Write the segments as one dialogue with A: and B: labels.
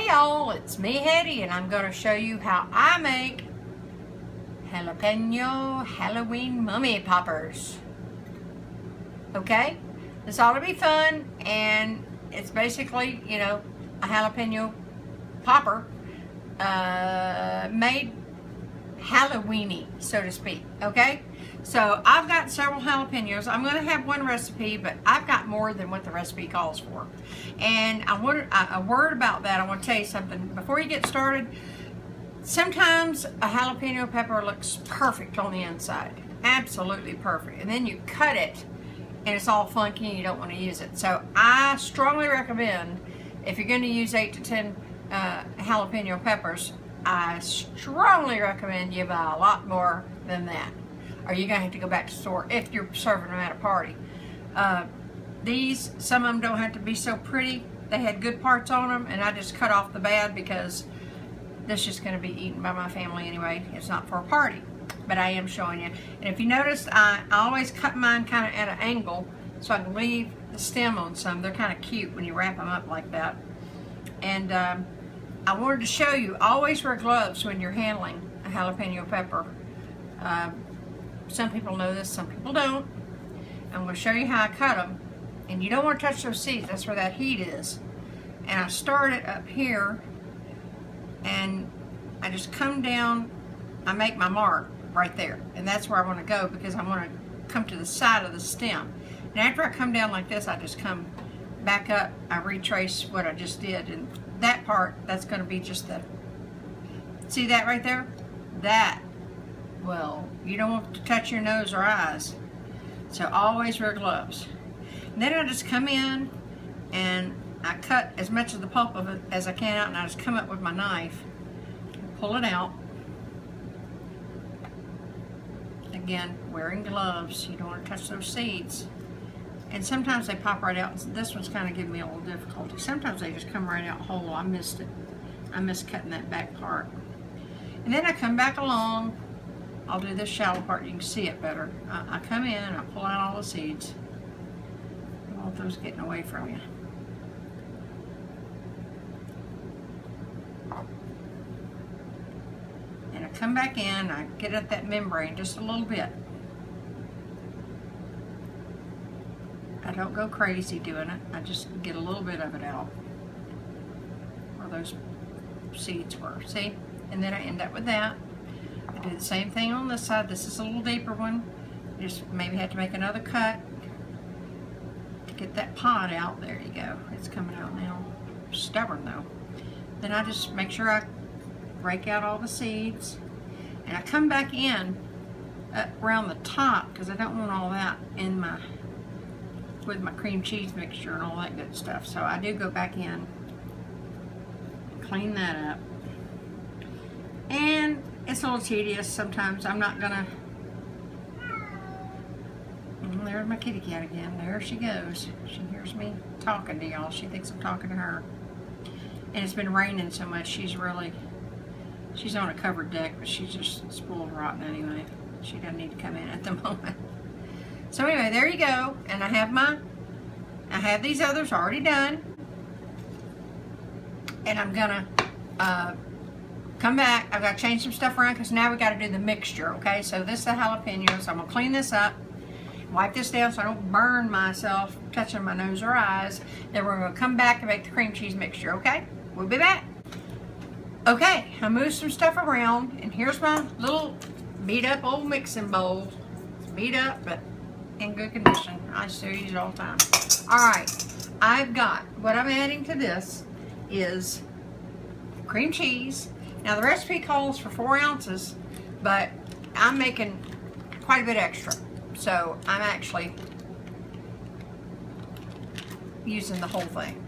A: Hey y'all, it's me Hetty, and I'm going to show you how I make jalapeno Halloween mummy poppers. Okay, this ought to be fun, and it's basically, you know, a jalapeno popper made Halloweeny, so to speak. Okay, so I've got several jalapenos. I'm going to have one recipe, but I've got more than what the recipe calls for. And a word about that, I want to tell you something before you get started. Sometimes a jalapeno pepper looks perfect on the inside, absolutely perfect, and then you cut it and it's all funky and you don't want to use it. So I strongly recommend, if you're going to use 8 to 10 jalapeno peppers, I strongly recommend you buy a lot more than that, or you're going to have to go back to the store if you're serving them at a party. These, some of them don't have to be so pretty. They had good parts on them, and I just cut off the bad because this is just going to be eaten by my family anyway. It's not for a party, but I am showing you. And if you noticed, I always cut mine kind of at an angle so I can leave the stem on some. They're kind of cute when you wrap them up like that. And I wanted to show you, always wear gloves when you're handling a jalapeno pepper. Some people know this, some people don't. I'm going to show you how I cut them. And you don't want to touch those seeds, that's where that heat is. And I start it up here, and I just come down, I make my mark right there. And that's where I want to go, because I want to come to the side of the stem. And after I come down like this, I just come back up, I retrace what I just did. And that part, that's going to be just the, see that right there? That, well, you don't want to touch your nose or eyes. So always wear gloves. And then I just come in and I cut as much of the pulp of it as I can out, and I just come up with my knife and pull it out. Again, wearing gloves, you don't want to touch those seeds. And sometimes they pop right out. This one's kind of giving me a little difficulty. Sometimes they just come right out whole. I missed it. I missed cutting that back part. And then I come back along. I'll do this shallow part, you can see it better. I come in and I pull out all the seeds. I don't want those getting away from you. And I come back in, I get at that membrane just a little bit. I don't go crazy doing it, I just get a little bit of it out where those seeds were, see? And then I end up with that. I do the same thing on this side. This is a little deeper one. Just maybe have to make another cut to get that pod out. There you go. It's coming out now. Stubborn though. Then I just make sure I break out all the seeds, and I come back in around the top because I don't want all that in my with my cream cheese mixture and all that good stuff. So I do go back in, clean that up, and it's a little tedious sometimes. I'm not gonna, there's my kitty cat again. There she goes. She hears me talking to y'all. She thinks I'm talking to her. And it's been raining so much, she's on a covered deck, but she's just spoiled rotten anyway. She doesn't need to come in at the moment. So anyway, there you go. And I have these others already done. And I'm gonna come back. I've got to change some stuff around because now we got to do the mixture. Okay, so this is the jalapenos. I'm gonna clean this up, wipe this down so I don't burn myself touching my nose or eyes. Then we're gonna come back and make the cream cheese mixture. Okay, we'll be back. Okay, I moved some stuff around, and here's my little beat up old mixing bowl. It's beat up, but in good condition. I still use it all the time. All right, I've got, what I'm adding to this is cream cheese. Now the recipe calls for 4 ounces, but I'm making quite a bit extra. So I'm actually using the whole thing.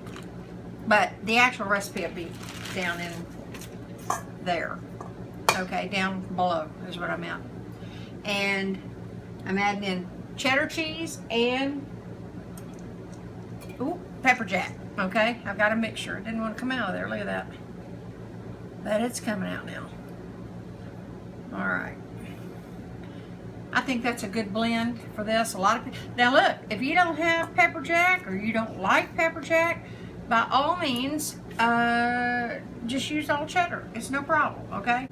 A: But the actual recipe will be down in there. Okay, down below is what I meant. And I'm adding in cheddar cheese and pepper jack. Okay, I've got a mixture. It didn't want to come out of there. Look at that. But it's coming out now. Alright. I think that's a good blend for this. A lot of people. Now look, if you don't have pepper jack or you don't like pepper jack, by all means, just use all cheddar. It's no problem, okay?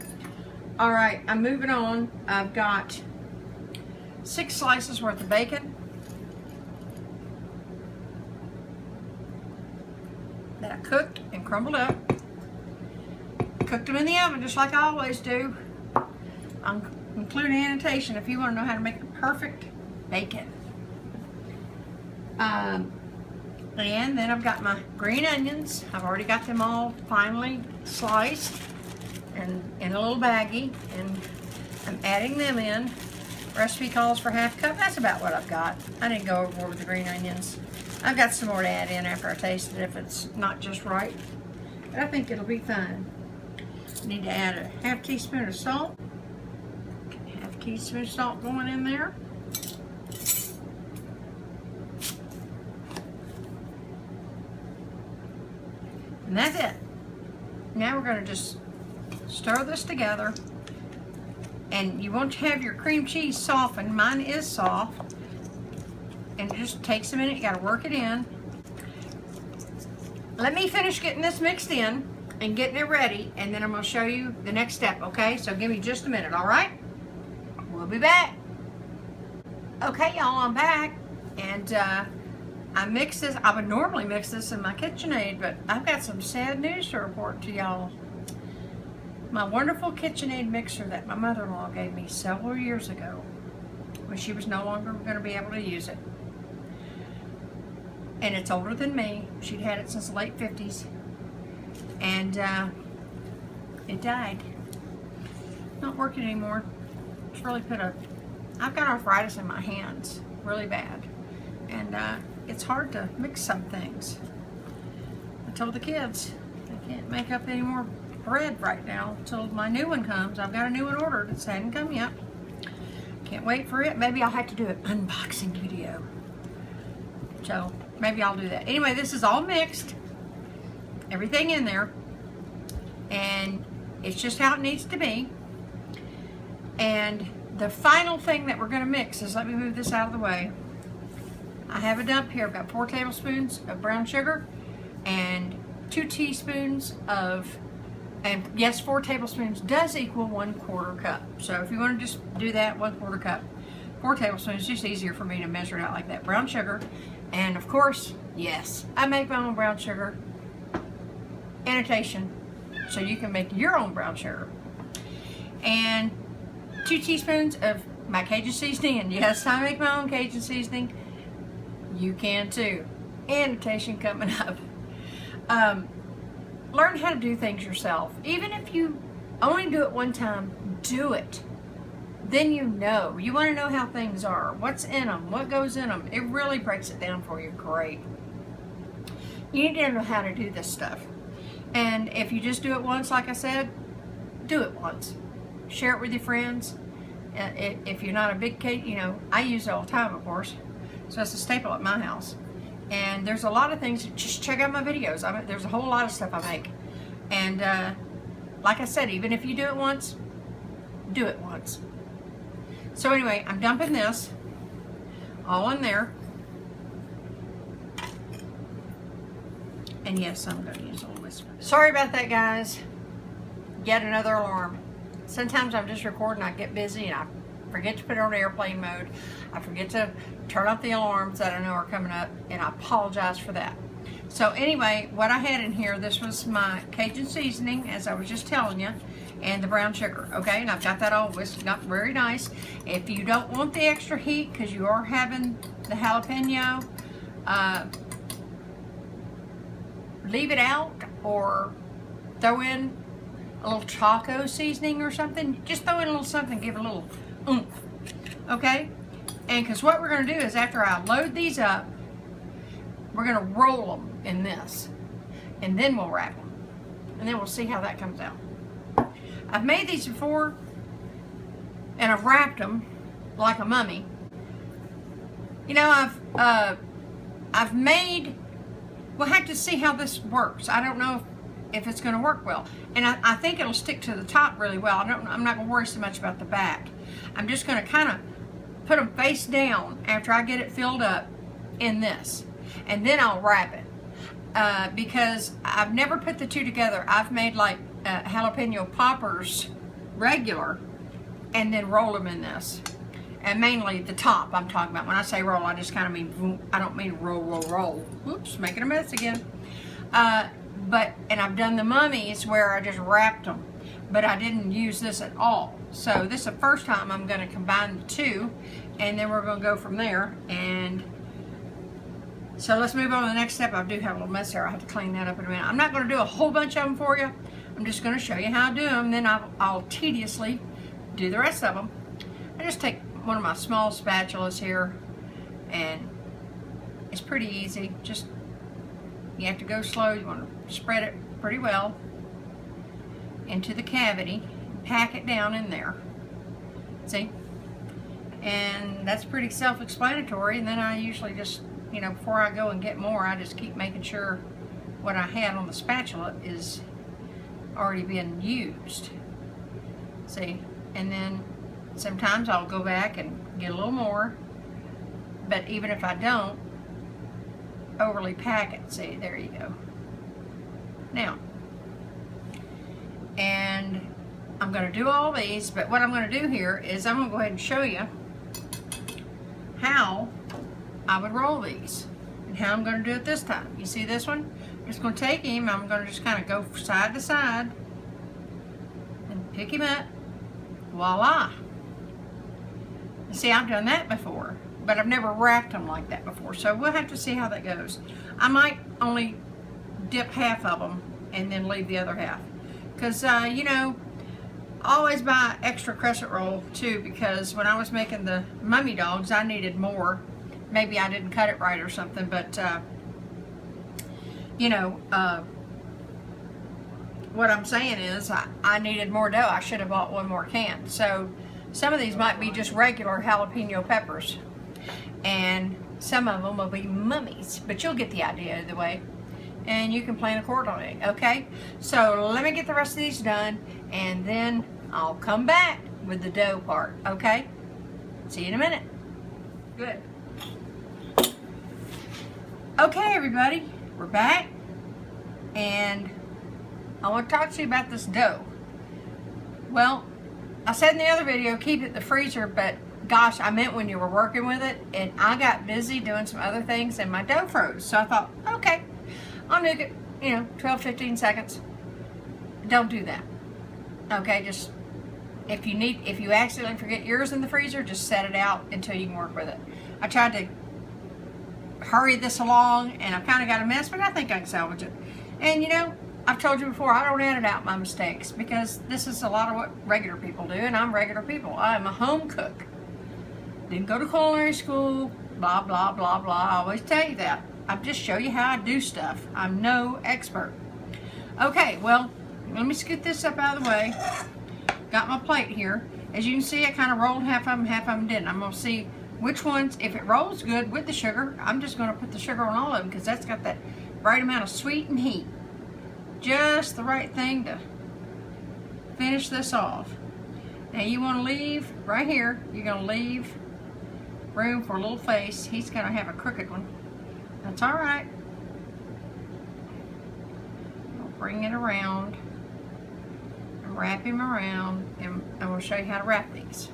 A: All right, I'm moving on. I've got 6 slices worth of bacon that I cooked and crumbled up. Cooked them in the oven just like I always do. I'm including annotation if you want to know how to make the perfect bacon. And then I've got my green onions. I've already got them all finely sliced and in a little baggie, and I'm adding them in. Recipe calls for 1/2 cup. That's about what I've got. I didn't go overboard with the green onions. I've got some more to add in after I taste it if it's not just right, but I think it'll be fine. Need to add a 1/2 teaspoon of salt. 1/2 teaspoon of salt going in there. And that's it. Now we're going to just stir this together. And you want to have your cream cheese softened. Mine is soft. And it just takes a minute. You got to work it in. Let me finish getting this mixed in and getting it ready, and then I'm going to show you the next step, okay? So give me just a minute, all right? We'll be back. Okay, y'all, I'm back. And I mixed this. I would normally mix this in my KitchenAid, but I've got some sad news to report to y'all. My wonderful KitchenAid mixer that my mother-in-law gave me several years ago, when she was no longer going to be able to use it. And it's older than me. She'd had it since the late 50s. And it died. Not working anymore. It's really I've got arthritis in my hands, really bad. And it's hard to mix some things. I told the kids, I can't make up any more bread right now until my new one comes. I've got a new one ordered. It hadn't come yet. Can't wait for it. Maybe I'll have to do an unboxing video. So maybe I'll do that. Anyway, this is all mixed. Everything in there. And it's just how it needs to be. And the final thing that we're going to mix is, let me move this out of the way. I have a dump here. I've got 4 tablespoons of brown sugar and 2 teaspoons of, and yes, 4 tablespoons does equal 1/4 cup. So if you want to just do that, 1/4 cup, 4 tablespoons, it's just easier for me to measure it out like that. Brown sugar. And of course, yes, I make my own brown sugar. Annotation, so you can make your own brown sugar. And 2 teaspoons of my Cajun seasoning. And yes, I make my own Cajun seasoning. You can too. Annotation coming up. Learn how to do things yourself. Even if you only do it one time, do it. Then you know. You want to know how things are. What's in them. What goes in them. It really breaks it down for you. Great. You need to know how to do this stuff. And if you just do it once, like I said, do it once. Share it with your friends. If you're not a big cake, you know, I use it all the time, of course. So it's a staple at my house. And there's a lot of things. Just check out my videos. There's a whole lot of stuff I make. And like I said, even if you do it once, do it once. So anyway, I'm dumping this all in there. And yes, I'm going to use a little whisper. Sorry about that, guys. Yet another alarm. Sometimes I'm just recording, I get busy, and I forget to put it on airplane mode. I forget to turn off the alarms that I know are coming up, and I apologize for that. So anyway, what I had in here, this was my Cajun seasoning, as I was just telling you, and the brown sugar, okay? And I've got that all whisked up very nice. If you don't want the extra heat, because you are having the jalapeno, leave it out, or throw in a little taco seasoning or something. Just throw in a little something, give it a little oomph, okay? And because what we're going to do is, after I load these up, we're going to roll them in this, and then we'll wrap them, and then we'll see how that comes out. I've made these before, and I've wrapped them like a mummy. You know, I've made. We'll have to see how this works. I don't know if it's going to work well, and I think it'll stick to the top really well. I'm not going to worry so much about the back. I'm just going to kind of put them face down after I get it filled up in this, and then I'll wrap it. because I've never put the two together. I've made like jalapeno poppers regular and then roll them in this. And mainly the top I'm talking about. When I say roll, I just kind of mean, I don't mean roll. Oops, making a mess again. And I've done the Mummies where I just wrapped them, but I didn't use this at all. So this is the first time I'm going to combine the two, and then we're going to go from there. And so let's move on to the next step. I do have a little mess there. I have to clean that up in a minute. I'm not going to do a whole bunch of them for you. I'm just going to show you how to do them. Then I'll tediously do the rest of them. I just take one of my small spatulas here, and it's pretty easy. Just, you have to go slow. You want to spread it pretty well into the cavity, pack it down in there. See? And that's pretty self-explanatory. And then I usually just, you know, before I go and get more, I just keep making sure what I had on the spatula is already being used. See? And then sometimes I'll go back and get a little more, but even if I don't overly pack it, see, there you go. Now, and I'm going to do all these, but what I'm going to do here is I'm going to go ahead and show you how I would roll these and how I'm going to do it this time. You see this one? I'm just going to take him, I'm going to just kind of go side to side and pick him up. Voila. See, I've done that before, but I've never wrapped them like that before, so we'll have to see how that goes. I might only dip half of them and then leave the other half, because you know, I always buy extra crescent roll too, because when I was making the mummy dogs I needed more. Maybe I didn't cut it right or something, but you know, what I'm saying is I needed more dough. I should have bought one more can. So some of these might be just regular jalapeno peppers, and some of them will be mummies, but you'll get the idea either way, and you can plan accordingly. Okay, so let me get the rest of these done, and then I'll come back with the dough part. Okay, see you in a minute. Good. Okay, everybody, we're back, and I want to talk to you about this dough. Well, I said in the other video, keep it in the freezer, but gosh, I meant when you were working with it, and I got busy doing some other things and my dough froze. So I thought, okay, I'll nuke it, you know, 12-15 seconds. Don't do that. Okay, just, if you accidentally forget yours in the freezer, just set it out until you can work with it. I tried to hurry this along, and I kind of got a mess, but I think I can salvage it. And you know, I've told you before, I don't edit out my mistakes, because this is a lot of what regular people do, and I'm regular people. I'm a home cook. Didn't go to culinary school, blah, blah, blah, blah. I always tell you that. I just show you how I do stuff. I'm no expert. Okay, well, let me scoot this up out of the way. Got my plate here. As you can see, I kind of rolled half of them didn't. I'm going to see which ones, if it rolls good with the sugar, I'm just going to put the sugar on all of them, because that's got that right amount of sweet and heat. Just the right thing to finish this off. Now you want to leave right here, you're going to leave room for a little face. He's going to have a crooked one. That's all right. We'll bring it around and wrap him around, and we'll show you how to wrap these.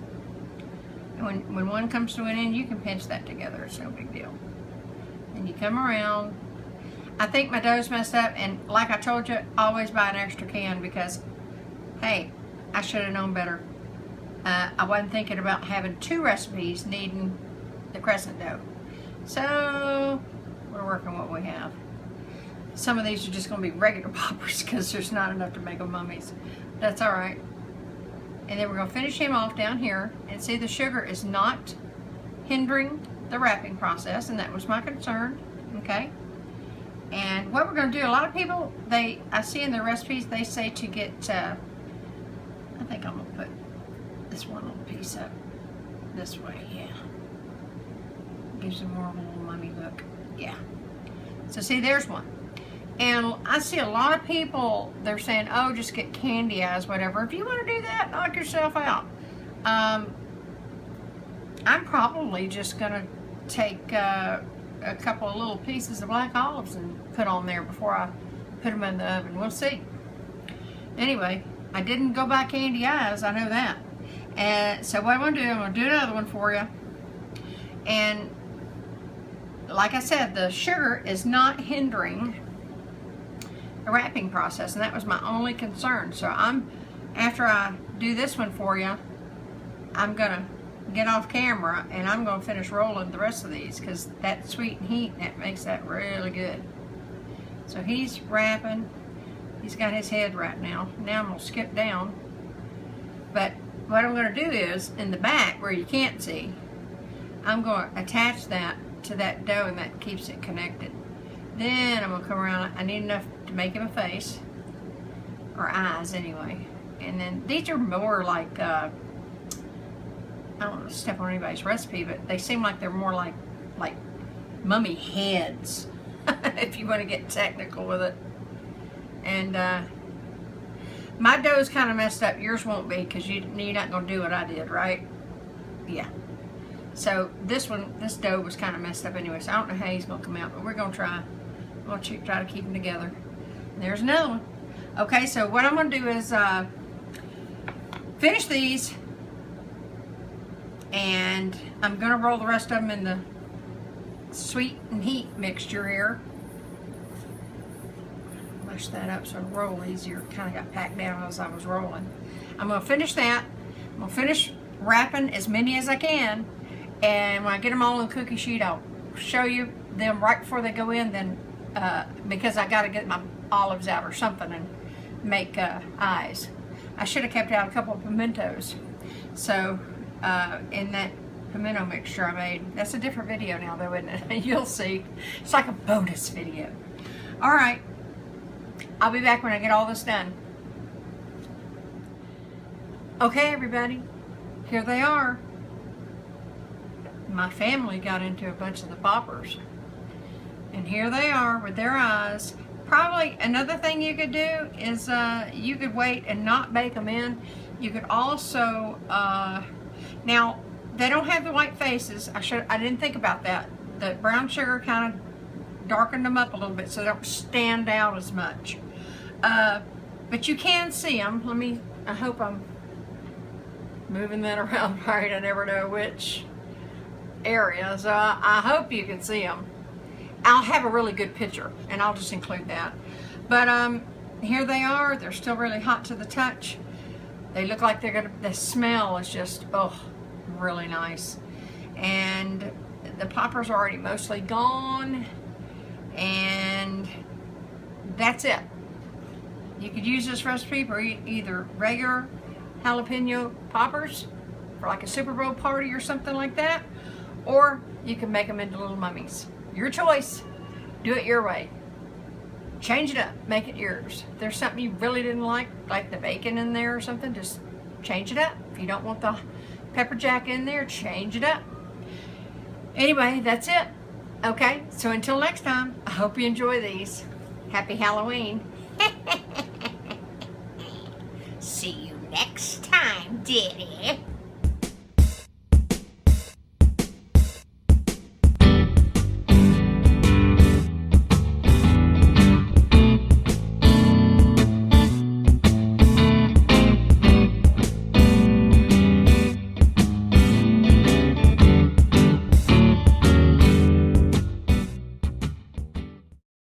A: And when one comes to an end, you can pinch that together. It's no big deal. And you come around. I think my dough's messed up, and like I told you, always buy an extra can, because, hey, I should have known better. I wasn't thinking about having two recipes needing the crescent dough. So, we're working what we have. Some of these are just going to be regular poppers, because there's not enough to make them mummies. That's all right. And then we're going to finish him off down here, and see, the sugar is not hindering the wrapping process, and that was my concern. Okay. And what we're going to do, a lot of people, I see in their recipes, they say to get, I think I'm going to put this one little piece up this way, yeah. Gives them more of a little mummy look, yeah. So see, there's one. And I see a lot of people, they're saying, oh, just get candy eyes, whatever. If you want to do that, knock yourself out. I'm probably just going to take a couple of little pieces of black olives and put on there before I put them in the oven. We'll see. Anyway, I didn't go buy candy eyes, I know that. And so what I'm going to do, I'm going to do another one for you. And like I said, the sugar is not hindering the wrapping process, and that was my only concern. So after I do this one for you, I'm going to get off camera and I'm going to finish rolling the rest of these, because that sweet and heat, that makes that really good. So he's wrapping. He's got his head wrapped now. Now I'm going to skip down. But what I'm going to do is, in the back where you can't see, I'm going to attach that to that dough, and that keeps it connected. Then I'm going to come around. I need enough to make him a face, or eyes anyway. And then these are more like, I don't want to step on anybody's recipe, but they seem like they're more like mummy heads, if you want to get technical with it. And my dough's kind of messed up. Yours won't be, because you're not going to do what I did, right? Yeah. So this dough was kind of messed up anyway, so I don't know how he's going to come out, but we're going to try. I'm going to try to keep them together. And there's another one. Okay, so what I'm going to do is finish these, and I'm going to roll the rest of them in the sweet and heat mixture here. Mush that up so it'll roll easier. Kind of got packed down as I was rolling. I'm going to finish that. I'm going to finish wrapping as many as I can, and when I get them all on the cookie sheet, I'll show you them right before they go in, then because I got to get my olives out or something and make eyes. I should have kept out a couple of pimentos. So in that pimento mixture I made, that's a different video now though, isn't it? You'll see. It's like a bonus video. All right, I'll be back when I get all this done. Okay, everybody, here they are. My family got into a bunch of the poppers, and here they are with their eyes. Probably another thing you could do is you could wait and not bake them in. You could also now they don't have the white faces. I didn't think about that. The brown sugar kind of darkened them up a little bit so they don't stand out as much. But you can see them. I hope I'm moving that around right. I never know which area, so I hope you can see them. I'll have a really good picture and I'll just include that. But here they are. They're still really hot to the touch. They look like they're gonna, the smell is just, oh, really nice. And the poppers are already mostly gone, and that's it. You could use this recipe for either regular jalapeno poppers for like a Super Bowl party or something like that, or you can make them into little mummies. Your choice. Do it your way. Change it up. Make it yours. If there's something you really didn't like the bacon in there or something, just change it up. If you don't want the pepper jack in there, change it up. Anyway, that's it. Okay, so until next time, I hope you enjoy these. Happy Halloween. See you next time, Daddy.